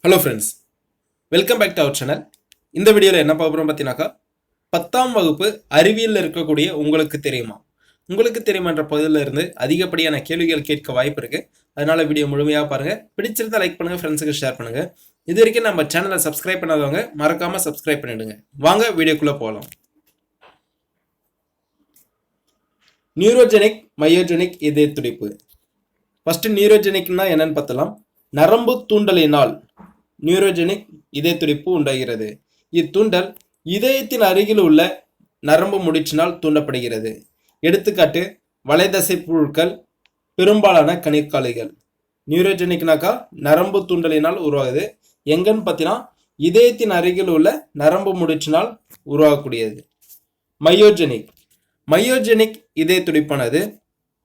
Hello friends, welcome back to our channel. இந்த வீடியோவில் என்ன பார்க்குறோம் பார்த்தீங்கன்னாக்கா, 10ஆம் வகுப்பு அறிவியலில் இருக்கக்கூடிய உங்களுக்கு தெரியுமா என்ற பகுதியில் இருந்து அதிகப்படியான கேள்விகள் கேட்க வாய்ப்பு இருக்குது. அதனால் வீடியோ முழுமையாக பாருங்கள். பிடிச்சிருந்தா லைக் பண்ணுங்கள், ஃப்ரெண்ட்ஸுக்கு ஷேர் பண்ணுங்கள். இது வரைக்கும் நம்ம சேனலை சப்ஸ்கிரைப் பண்ணாதவங்க மறக்காமல் சப்ஸ்கிரைப் பண்ணிவிடுங்க. வாங்க வீடியோக்குள்ளே போகலாம். நியூரோஜெனிக் மயோஜெனிக் இதய துடிப்பு. ஃபஸ்ட்டு நியூரோஜெனிக்னா என்னன்னு பார்த்தலாம். நரம்பு தூண்டலினால் நியூரோஜெனிக் இதய துடிப்பு உண்டாகிறது. இத்தூண்டல் இதயத்தின் அருகில் உள்ள நரம்பு முடிச்சினால் தூண்டப்படுகிறது. எடுத்துக்காட்டு வலைதசை புழுக்கள், பெரும்பாலான கணிற்காலிகள். நியூரோஜெனிக்னாக்கா நரம்பு தூண்டலினால் உருவாகுது. எங்கன்னு பார்த்தீங்கன்னா இதயத்தின் அருகில் உள்ள நரம்பு முடிச்சினால் உருவாகக்கூடியது. மயோஜெனிக் இதய துடிப்பானது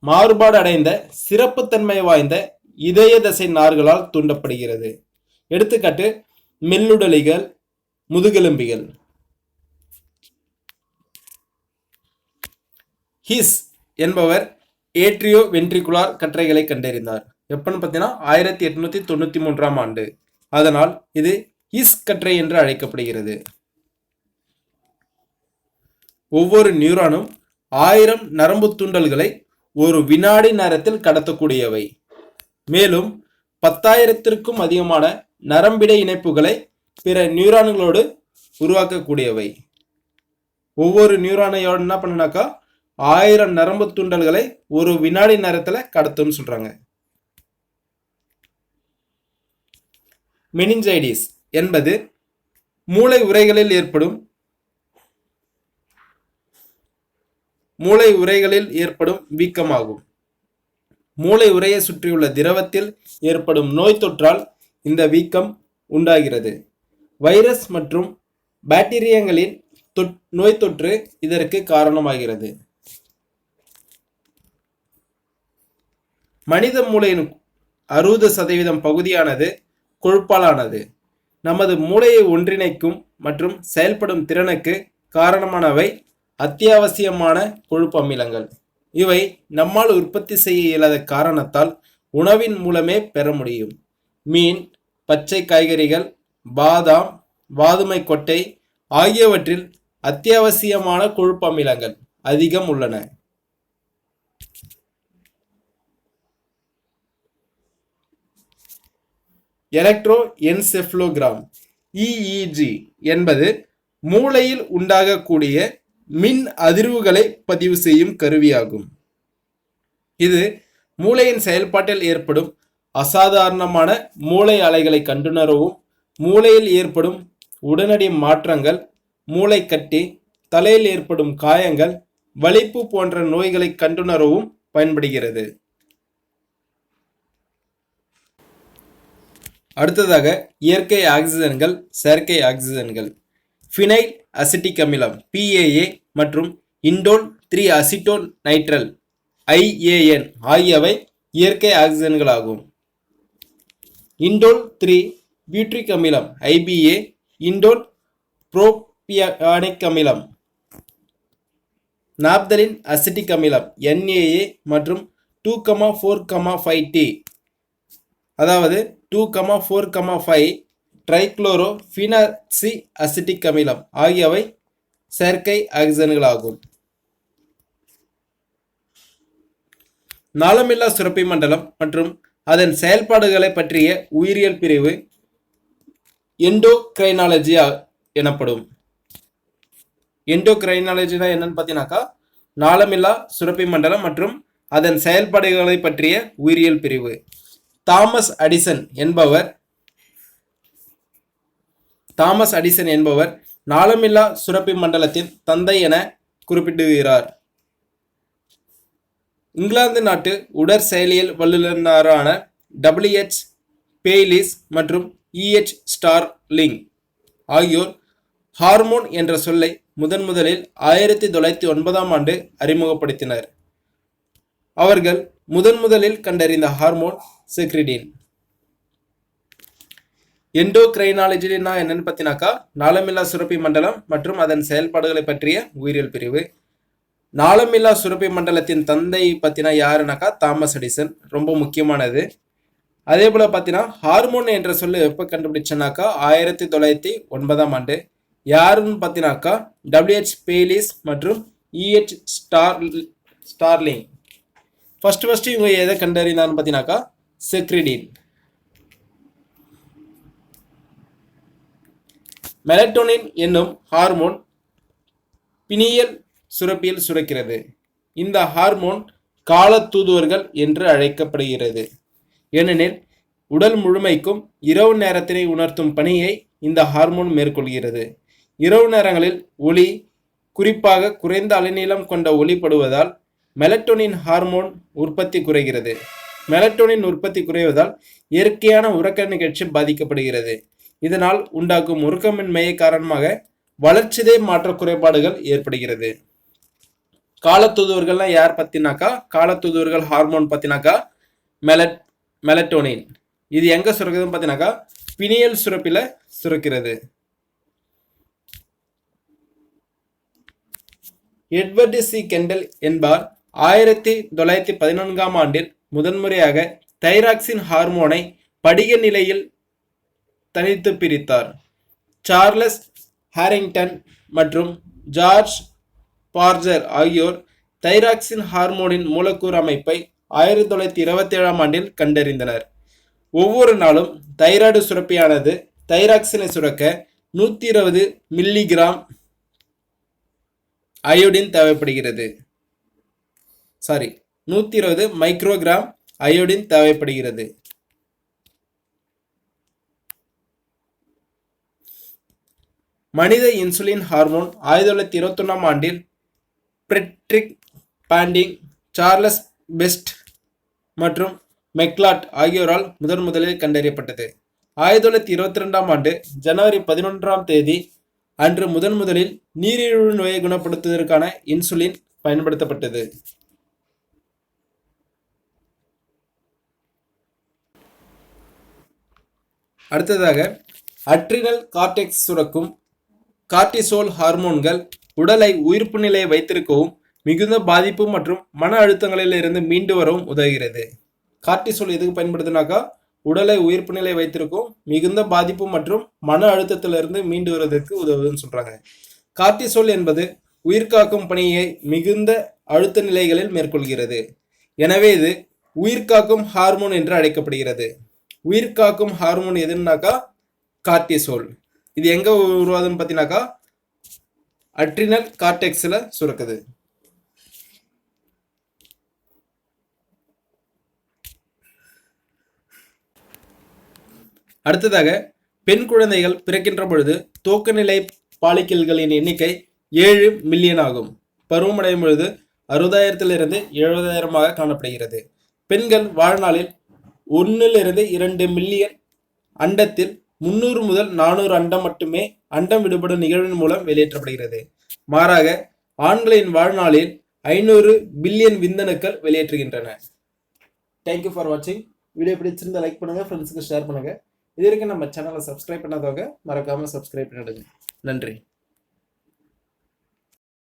மாறுபாடு அடைந்த சிறப்புத்தன்மை வாய்ந்த இதய தசை நார்களால் தூண்டப்படுகிறது. எடுத்துக்காட்டு மெல்லுடலிகள், முதுகெலும்பிகள். ஹிஸ் என்பவர் ஏட்ரியோ வென்ட்ரிகுலார் கற்றைகளை கண்டறிந்தார். எப்பன்னு பார்த்தீங்கன்னா 1893ஆம் ஆண்டு. அதனால் இது ஹிஸ் கற்றை என்று அழைக்கப்படுகிறது. ஒவ்வொரு நியூரானும் 1000 நரம்பு தூண்டல்களை ஒரு வினாடி நேரத்தில் கடத்தக்கூடியவை. மேலும் 10,000த்திற்கும் அதிகமான நரம்பிடை இணைப்புகளை பிற நியூரான்களோடு உருவாக்கக்கூடியவை. ஒவ்வொரு நியூரானையோட என்ன பண்ணுனாக்கா 1000 நரம்பு தூண்டல்களை ஒரு வினாடி நேரத்தில் கடத்தும்னு சொல்றாங்க. மெனிஞ்சைடிஸ் என்பது மூளை உறைகளில் ஏற்படும் வீக்கமாகும். மூளை உறையை சுற்றியுள்ள திரவத்தில் ஏற்படும் நோய் தொற்றால் இந்த வீக்கம் உண்டாகிறது. வைரஸ் மற்றும் பாக்டீரியங்களின் நோய் தொற்று இதற்கு காரணமாகிறது. மனித மூளையின் 60% பகுதியானது கொழுப்பாலானது. நமது மூளையை ஒன்றிணைக்கும் மற்றும் செயல்படும் திறனுக்கு காரணமானவை அத்தியாவசியமான கொழுப்பு அமிலங்கள். இவை நம்மால் உற்பத்தி செய்ய இயலாத காரணத்தால் உணவின் மூலமே பெற முடியும். மீன், பச்சை காய்கறிகள், பாதாம், வாதுமை கொட்டை ஆகியவற்றில் அத்தியாவசியமான கொழுப்பு அமிலங்கள் அதிகம் உள்ளன. எலக்ட்ரோ என்செஃபலோகிராம் EEG என்பது மூளையில் உண்டாகக்கூடிய மின் அதிர்வுகளை பதிவு செய்யும் கருவியாகும். இது மூளையின் செயல்பாட்டில் ஏற்படும் அசாதாரணமான மூளை அலைகளை கண்டுணரவும், மூளையில் ஏற்படும் உடனடி மாற்றங்கள், மூளை கட்டி, தலையில் ஏற்படும் காயங்கள், வலிப்பு போன்ற நோய்களை கண்டுணரவும் பயன்படுகிறது. அடுத்ததாக இயற்கை ஆக்சிஜன்கள், செயற்கை ஆக்சிஜன்கள். ஃபினைல் அசிட்டிக் அமிலம் PAA மற்றும் இண்டோல் 3 அசிட்டோன் நைட்ரல் IAN ஆகியவை இயற்கை ஆக்சிஜன்களாகும். இண்டோல் 3 பியூட்ரிக் அமிலம் IBA, இண்டோல் புரோபியானிக் அமிலம், நாப்தலின் அசிட்டிக் அமிலம் NAA மற்றும் 2,4,5T அதாவது 2,4,5 ட்ரைக்ளோரோஃபினாக்சி அசிட்டிக் அமிலம் ஆகியவை செயற்கை ஆக்சிஜன்களாகும். நாளமில்லா சுரப்பி மண்டலம் மற்றும் அதன் செயல்பாடுகளை பற்றிய உயிரியல் பிரிவு எண்டோக்ரைனாலஜி எனப்படும். எண்டோக்ரைனாலஜினா என்னன்னு பார்த்தீங்கன்னாக்கா நாளமில்லா சுரப்பி மண்டலம் மற்றும் அதன் செயல்பாடுகளை பற்றிய உயிரியல் பிரிவு. தாமஸ் அடிசன் என்பவர் நாளமில்லா சுரப்பி மண்டலத்தின் தந்தை என குறிப்பிடுகிறார். இங்கிலாந்து நாட்டு உடற்செயலியல் வல்லுநரான WH பேலிஸ் மற்றும் EH ஸ்டார்லிங் ஆகியோர் ஹார்மோன் என்ற சொல்லை முதலில் 1909ஆம் ஆண்டு அறிமுகப்படுத்தினர். அவர்கள் முதலில் கண்டறிந்த ஹார்மோன் செக்ரிடின். எண்டோக்ரைனாலஜினா என்னன்னு பார்த்தீங்கன்னாக்கா நாளமில்லா சுரப்பி மண்டலம் மற்றும் அதன் செயல்பாடுகளை பற்றிய உயிரியல் பிரிவு. நாளமில்லா சுரப்பி மண்டலத்தின் தந்தை பற்றினா யாருனாக்கா தாமஸ் அடிசன். ரொம்ப முக்கியமானது. அதே போல் பார்த்தீங்கன்னா ஹார்மோன் என்ற சொல்லு எப்போ கண்டுபிடிச்சனாக்கா 1909ஆம் ஆண்டு. யாருன்னு பார்த்தீங்கன்னாக்கா WH பேலிஸ் மற்றும் EH ஸ்டார்லிங். ஃபர்ஸ்ட் இவங்க எதை கண்டறிந்தான்னு பார்த்தீங்கன்னாக்கா செக்ரிடின். மெலட்டோனின் என்னும் ஹார்மோன் பினியல் சுரப்பியில் சுரக்கிறது. இந்த ஹார்மோன் கால தூதுவர்கள் என்று அழைக்கப்படுகிறது. ஏனெனில் உடல் முழுமைக்கும் இரவு நேரத்தினை உணர்த்தும் பணியை இந்த ஹார்மோன் மேற்கொள்கிறது. இரவு நேரங்களில் ஒளி, குறிப்பாக குறைந்த அலைநீளம் கொண்ட ஒளிப்படுவதால் மெலட்டோனின் ஹார்மோன் உற்பத்தி குறைகிறது. மெலட்டோனின் உற்பத்தி குறைவதால் இயற்கையான உறக்க நிகழ்ச்சி பாதிக்கப்படுகிறது. இதனால் உண்டாகும் உறக்கமின்மையை காரணமாக வளர்ச்சிதை மாற்ற குறைபாடுகள் ஏற்படுகிறது. காலத்தூதுவர்கள்லாம் யார் பத்தினாக்கா காலத்தூதுவர்கள் ஹார்மோன் பத்தினாக்கா மெலட்டோனின். இது எங்க சுரக்குதுன்னு பார்த்தீங்கன்னாக்கா பினியல் சுரப்பில சுரக்கிறது. எட்வர்டு சி கெண்டல் என்பார் 1914ஆம் ஆண்டில் முதன்முறையாக தைராக்சின் ஹார்மோனை படிக நிலையில் தனித்து பிரித்தார். சார்லஸ் ஹாரிங்டன் மற்றும் ஜார்ஜ் பார்ஜர் ஆகியோர் தைராக்சின் ஹார்மோனின் மூலக்கூறு அமைப்பை 1927ஆம் ஆண்டில் கண்டறிந்தனர். ஒவ்வொரு நாளும் தைராய்டு சுரப்பியானது தைராக்சினை சுரக்க 120 மில்லிகிராம் அயோடின் தேவைப்படுகிறது. 120 மைக்ரோகிராம் அயோடின் தேவைப்படுகிறது. மனித இன்சுலின் ஹார்மோன் 1921ஆம் ஆண்டில் ஃப்ரெட்ரிக் பாண்டிங், சார்லஸ் பெஸ்ட் மற்றும் மெக்லாட் ஆகியோரால் முதலில் கண்டறியப்பட்டது. 1922ஆம் ஆண்டு ஜனவரி 11ஆம் தேதி அன்று முதலில் நீரிழிவு நோயை குணப்படுத்துவதற்கான இன்சுலின் பயன்படுத்தப்பட்டது. அடுத்ததாக அட்ரினல் கார்டெக்ஸ் சுரக்கும் கார்டிசோல் ஹார்மோன்கள் உடலை உயிர்ப்பு நிலையை வைத்திருக்கவும் மிகுந்த பாதிப்பு மற்றும் மன அழுத்தங்களில் இருந்து மீண்டு வரவும் உதவுகிறது. கார்டிசோல் எதுக்கு பயன்படுத்தினாக்கா உடலை உயிர்ப்பு நிலை வைத்திருக்கும் மிகுந்த பாதிப்பு மற்றும் மன அழுத்தத்திலிருந்து மீண்டு வருவதற்கு உதவுதுன்னு சொல்றாங்க. கார்டிசோல் என்பது உயிர்காக்கும் பணியை மிகுந்த அழுத்த நிலைகளில் மேற்கொள்கிறது. எனவே இது உயிர்காக்கும் ஹார்மோன் என்று அழைக்கப்படுகிறது. உயிர்காக்கும் ஹார்மோன் எதுனாக்கா கார்டிசோல். இது எங்க உருவாதுன்னு பார்த்தீங்கன்னாக்கா அட்ரினல் கார்டெக்ஸ்ல சுரக்குது. அடுத்ததாக பெண் குழந்தைகள் பிறக்கின்ற பொழுது துவக்கநிலை பாலிக்கல்களின் எண்ணிக்கை 7 மில்லியன் ஆகும். பருவமடையும் பொழுது 60,000 - 70,000 காணப்படுகிறது. பெண்கள் வாழ்நாளில் 1-2 மில்லியன் அண்டத்தில் 300 முதல் 400 அண்டம் மட்டுமே அண்டம் விடுபடும் நிகழ்வின் மூலம் வெளியேற்றப்படுகிறது. மாறாக ஆண்களின் வாழ்நாளில் 500 பில்லியன் விந்தணுக்கள் வெளியேற்றுகின்றன. தேங்க்யூ ஃபார் வாட்சிங். வீடியோ பிடிச்சிருந்தா லைக் பண்ணுங்க, ஃப்ரெண்ட்ஸுக்கு ஷேர் பண்ணுங்க. இது வரைக்கும் நம்ம சேனலை சப்ஸ்கிரைப் பண்ணாதவங்க மறக்காம சப்ஸ்கிரைப் பண்ணிடுங்க. நன்றி.